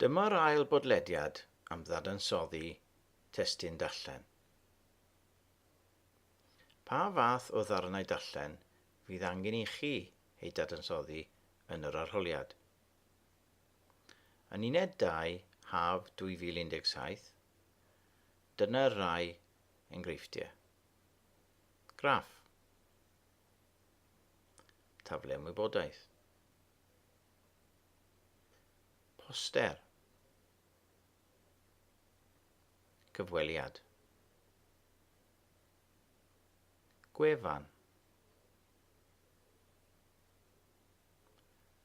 Dyma'r ail bodlediad am ddadansoddi testun darllen. Pa fath o ddarnau darllen fydd angen i chi eu dadansoddi yn yr arholiad? Yn uned 2, haf 2017, dyna'r rai enghreifftiau. Graff. Tafle ymwybodaeth. Poster. Cyfweliad. Gwefan.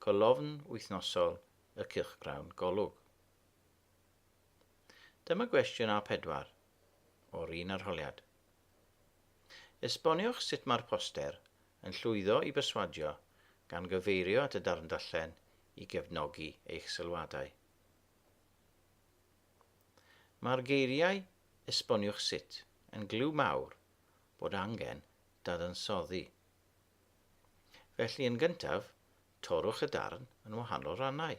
Colofn wythnosol y cylchgrawn golwg. Dyma gwestiwn A4 o'r un arholiad. Esboniwch sut mae'r poster yn llwyddo i berswadio gan gyfeirio at y darn darllen i gefnogi eich sylwadau. Mae'r geiriau esboniwch sut yn glyw mawr bod angen dadansoddi. Felly yn gyntaf, torwch y darn yn wahanol rannau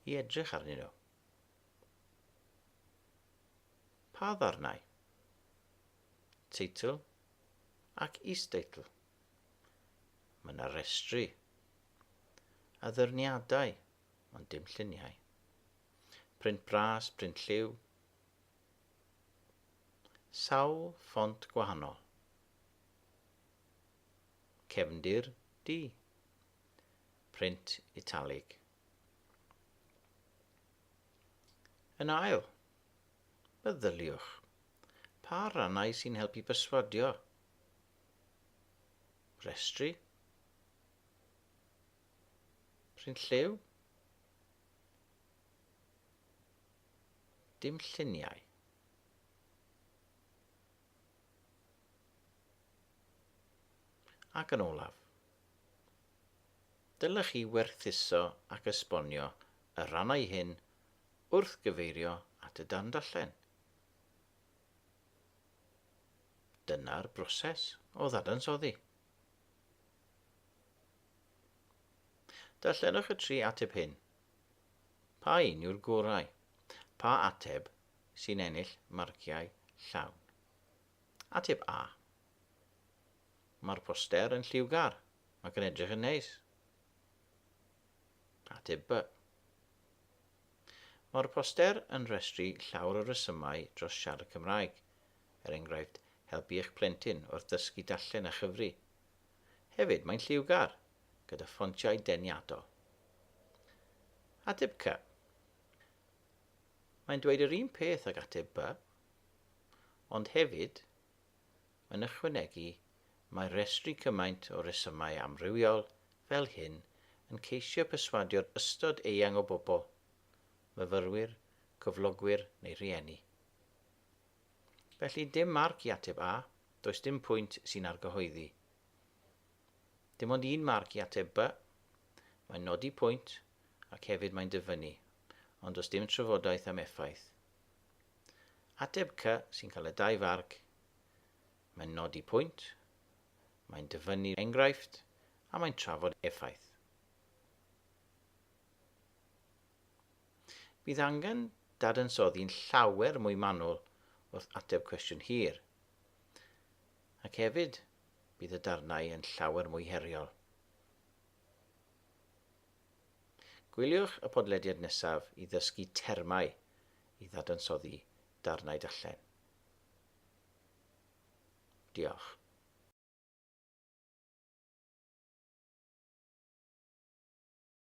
i edrych arnyn nhw. Pa ddarnau? Teitl ac is-deitl. Mae yna restri. Addurniadau, ond dim lluniau. Print bras, print lliw. Sawl ffont gwahanol. Cefndir D. Print italig. Yn ail, meddyliwch. Pa rannau sy'n helpu perswadio? Restri. Print lliw. Dim lluniau. Ac yn olaf. Dylech chi werthuso ac esbonio y rannau hyn wrth gyfeirio at y darn darllen. Dyna'r broses o ddadansoddi. Darllenwch y 3 ateb hyn. Pa un yw'r gorau? Pa ateb sy'n ennill marciau llawn? Ateb A. Mae'r poster yn lliwgar ac yn edrych yn neis. Ateb B. Mae'r poster yn rhestru llawer o resymau dros siarad Cymraeg, enghraifft, helpu eich plentyn wrth ddysgu darllen a chyfri. Hefyd, mae'n lliwgar, gyda ffontiau deniadol. Ateb C. Mae'n dweud yr un peth ag ateb B, ond hefyd, yn ychwanegu, mae restru cymaint o resymau amrywiol fel hyn yn ceisio perswadio'r ystod eang o bobl, myfyrwyr, cyflogwyr neu rhieni. Felly dim marc i ateb A, does dim pwynt sy'n argyhoeddi. Dim ond un marc i ateb B, mae'n nodi pwynt ac hefyd mae'n dyfynnu, ond does dim trafodaeth am effaith. Ateb C sy'n cael y 2 farc, mae'n nodi pwynt, mae'n dyfynnu enghraifft a mae'n trafod effaith. Bydd angen dadansoddi'n llawer mwy manwl wrth ateb cwestiwn hir, ac hefyd bydd y darnau yn llawer mwy heriol. Gwylioch y podlediad nesaf i ddysgu termau i ddadansoddi darnau darllen. Diolch.